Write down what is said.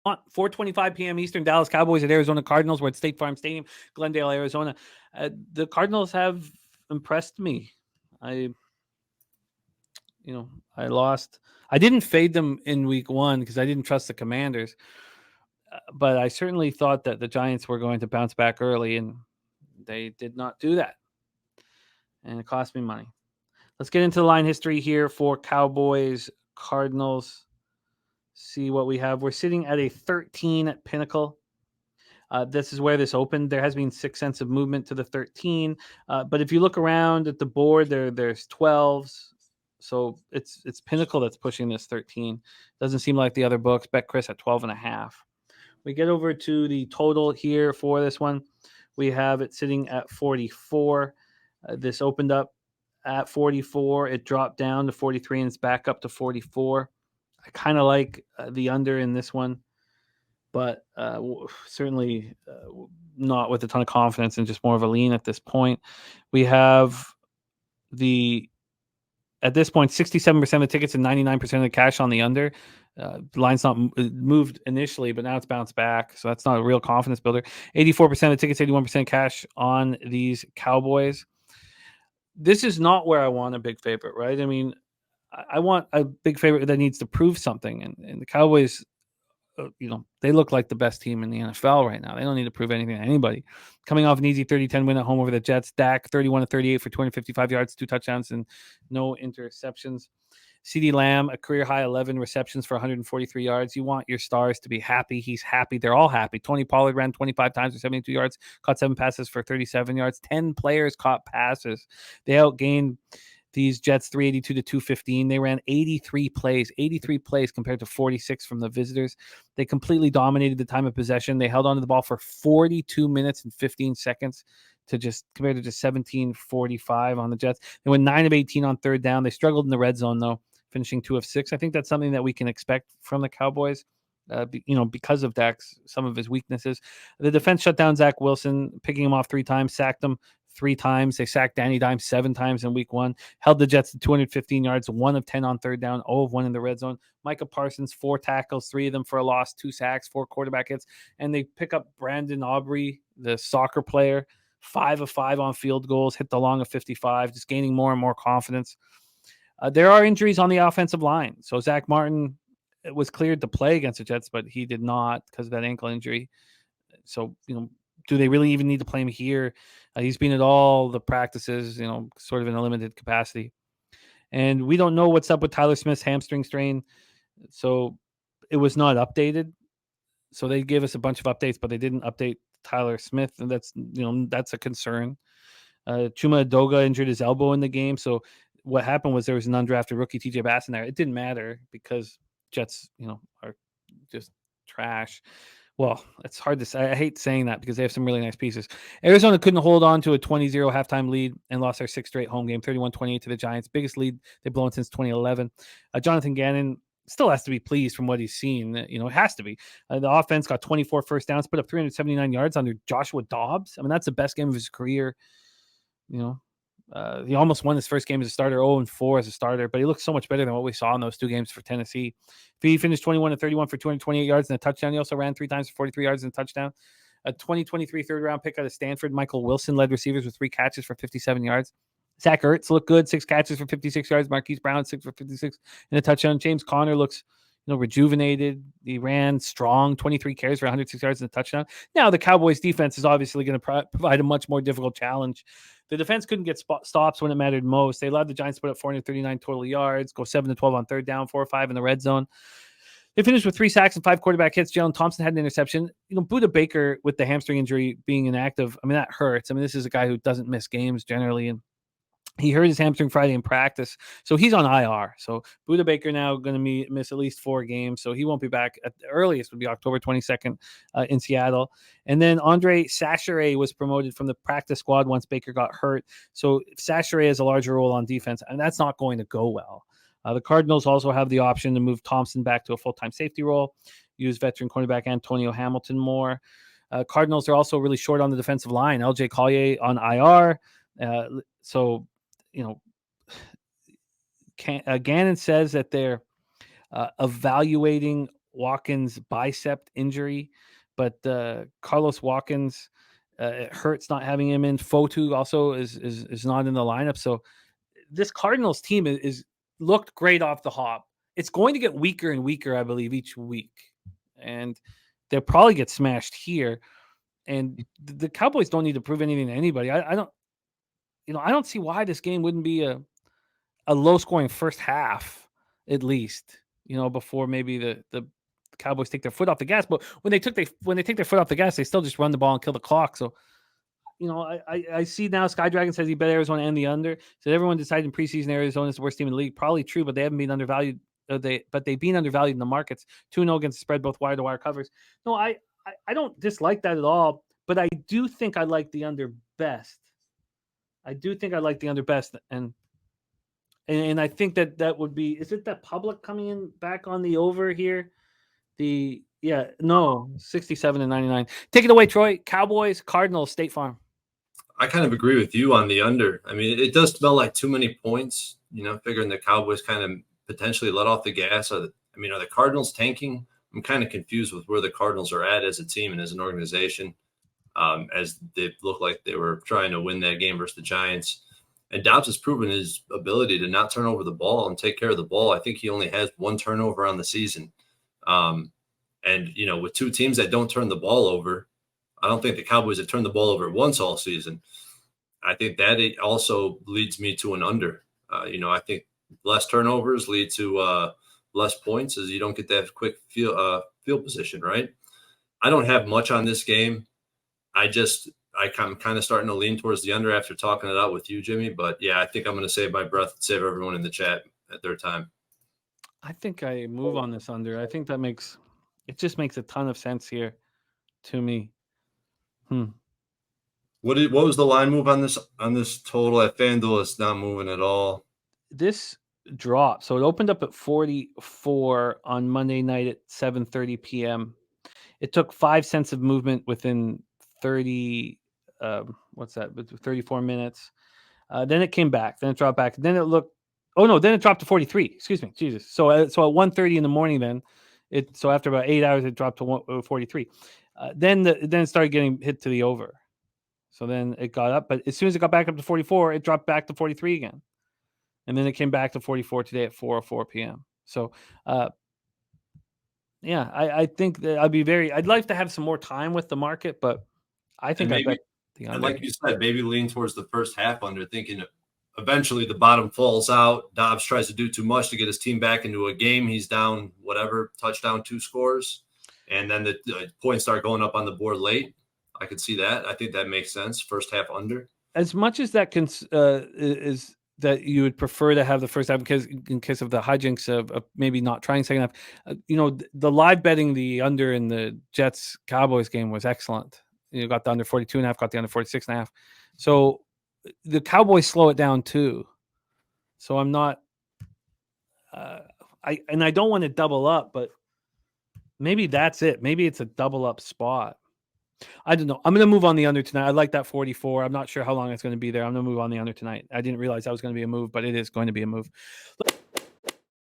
4:25 p.m. Eastern, Dallas Cowboys at Arizona Cardinals. We're at State Farm Stadium, Glendale, Arizona. The Cardinals have impressed me. I, I lost. I didn't fade them in week one because I didn't trust the Commanders, but I certainly thought that the Giants were going to bounce back early, and they did not do that, and it cost me money. Let's get into the line history here for Cowboys Cardinals. See what we have. We're sitting at a 13 at Pinnacle. This is where this opened. There has been 6 cents of movement to the 13, but if you look around at the board, there's 12s. So it's Pinnacle that's pushing this 13. Doesn't seem like the other books. Bet Chris at 12.5. We get over to the total here for this one. We have it sitting at 44. This opened up at 44. It dropped down to 43, and it's back up to 44. I kind of like the under in this one, but certainly not with a ton of confidence and just more of a lean at this point. We have at this point, 67% of the tickets and 99% of the cash on the under. The line's not moved initially, but now it's bounced back. So that's not a real confidence builder. 84% of the tickets, 81% cash on these Cowboys. This is not where I want a big favorite, right? I mean, I want a big favorite that needs to prove something. And the Cowboys, they look like the best team in the NFL right now. They don't need to prove anything to anybody. Coming off an easy 30-10 win at home over the Jets, Dak 31-38 for 255 yards, 2 touchdowns, and no interceptions. CeeDee Lamb, a career high 11 receptions for 143 yards. You want your stars to be happy. He's happy. They're all happy. Tony Pollard ran 25 times for 72 yards, caught 7 passes for 37 yards. 10 players caught passes. They outgained these Jets 382 to 215. They ran 83 plays compared to 46 from the visitors. They completely dominated the time of possession. They held onto the ball for 42 minutes and 15 seconds compared to just 17:45 on the Jets. They went 9 of 18 on third down. They struggled in the red zone, though, finishing 2 of 6. I think that's something that we can expect from the Cowboys. Because of some of his weaknesses. The defense shut down Zach Wilson, picking him off 3 times, sacked him 3 times. They sacked Danny Dimes 7 times in week 1, held the Jets to 215 yards, 1 of 10 on third down, 0 of 1 in the red zone. Micah Parsons, 4 tackles, 3 of them for a loss, 2 sacks, 4 quarterback hits. And they pick up Brandon Aubrey, the soccer player, 5 of 5 on field goals, hit the long of 55, just gaining more and more confidence. There are injuries on the offensive line. So Zach Martin was cleared to play against the Jets, but he did not because of that ankle injury. So, do they really even need to play him here? He's been at all the practices, sort of in a limited capacity. And we don't know what's up with Tyler Smith's hamstring strain. So it was not updated. So they gave us a bunch of updates, but they didn't update Tyler Smith. And that's a concern. Chuma Edoga injured his elbow in the game. So what happened was there was an undrafted rookie, TJ Bass, in there. It didn't matter because Jets, are just trash. Well, it's hard to say. I hate saying that because they have some really nice pieces. Arizona couldn't hold on to a 20-0 halftime lead and lost their 6th straight home game, 31-28 to the Giants. Biggest lead they've blown since 2011. Jonathan Gannon still has to be pleased from what he's seen. It has to be. The offense got 24 first downs, put up 379 yards under Joshua Dobbs. I mean, that's the best game of his career. He almost won his first game as a starter, 0-4 as a starter, but he looked so much better than what we saw in those 2 games for Tennessee. He finished 21-31 for 228 yards and a touchdown. He also ran 3 times for 43 yards and a touchdown. A 2023 third-round pick out of Stanford, Michael Wilson, led receivers with 3 catches for 57 yards. Zach Ertz looked good, 6 catches for 56 yards. Marquise Brown, 6 for 56 and a touchdown. James Conner looks rejuvenated. He ran strong, 23 carries for 106 yards and a touchdown. Now, the Cowboys defense is obviously going to provide a much more difficult challenge. The defense couldn't get stops when it mattered most. They allowed the Giants to put up 439 total yards, go 7-12 on third down, 4 or 5 in the red zone. They finished with 3 sacks and 5 quarterback hits. Jalen Thompson had an interception. Budda Baker, with the hamstring injury being inactive, I mean, that hurts. I mean, this is a guy who doesn't miss games generally, and he hurt his hamstring Friday in practice, so he's on IR. So Budda Baker now going to miss at least 4 games, so he won't be back. At the earliest would be October 22nd in Seattle. And then Andre Sacheret was promoted from the practice squad once Baker got hurt. So Sacheret has a larger role on defense, and that's not going to go well. The Cardinals also have the option to move Thompson back to a full-time safety role, use veteran cornerback Antonio Hamilton more. Cardinals are also really short on the defensive line. LJ Collier on IR. Gannon says that they're evaluating Watkins bicep injury, but Carlos Watkins, it hurts not having him in. Fotu also is not in the lineup. So this Cardinals team is looked great off the hop. It's going to get weaker and weaker, I believe, each week, and they'll probably get smashed here. And the Cowboys don't need to prove anything to anybody. I don't, I don't see why this game wouldn't be a low scoring first half at least. Before maybe the Cowboys take their foot off the gas. But when they take their foot off the gas, they still just run the ball and kill the clock. So I see now Sky Dragon says he bet Arizona and the under. So everyone decided in preseason Arizona is the worst team in the league. Probably true, but they haven't been undervalued. But they've been undervalued in the markets. 2-0 against the spread, both wire to wire covers. No, I don't dislike that at all. But I do think I like the under best. I do think I like the under best, and I think that would be. Is it that public coming in back on the over here? 67 and 99. Take it away, Troy. Cowboys, Cardinals, State Farm. I kind of agree with you on the under. I mean, it does smell like too many points, figuring the Cowboys kind of potentially let off the gas. Are the Cardinals tanking? I'm kind of confused with where the Cardinals are at as a team and as an organization, as they look like they were trying to win that game versus the Giants. And Dobbs has proven his ability to not turn over the ball and take care of the ball. I think he only has one turnover on the season. With two teams that don't turn the ball over, I don't think the Cowboys have turned the ball over once all season. I think that it also leads me to an under. I think less turnovers lead to less points, as you don't get that quick field position, right? I don't have much on this game. I'm kind of starting to lean towards the under after talking it out with you, Jimmy. But yeah, I think I'm going to save my breath and save everyone in the chat at their time. I think I move on this under. I think it just makes a ton of sense here to me. What was the line move on this total at FanDuel? It's not moving at all. This dropped. So it opened up at 44 on Monday night at 7:30 p.m. It took 5 cents of movement within 34 minutes. Then it came back. Then it dropped back. Then it dropped to 43. Excuse me. Jesus. So at 1:30 in the morning, so after about 8 hours, it dropped to 43. Then it started getting hit to the over. So then it got up, but as soon as it got back up to 44, it dropped back to 43 again. And then it came back to 44 today at 4:04 p.m. So, I think that I'd like to have some more time with the market, but I think I bet the under. And like you said, maybe lean towards the first half under, thinking eventually the bottom falls out. Dobbs tries to do too much to get his team back into a game. He's down, touchdown, 2 scores. And then the points start going up on the board late. I could see that. I think that makes sense. First half under. As much as that is that you would prefer to have the first half in case of the hijinks of maybe not trying second half. The live betting the under in the Jets Cowboys game was excellent. You got the under 42.5, got the under 46.5. So the Cowboys slow it down too. So I'm not. I don't want to double up, but maybe that's it. Maybe it's a double up spot. I don't know. I'm going to move on the under tonight. I like that 44. I'm not sure how long it's going to be there. I'm going to move on the under tonight. I didn't realize that was going to be a move, but it is going to be a move.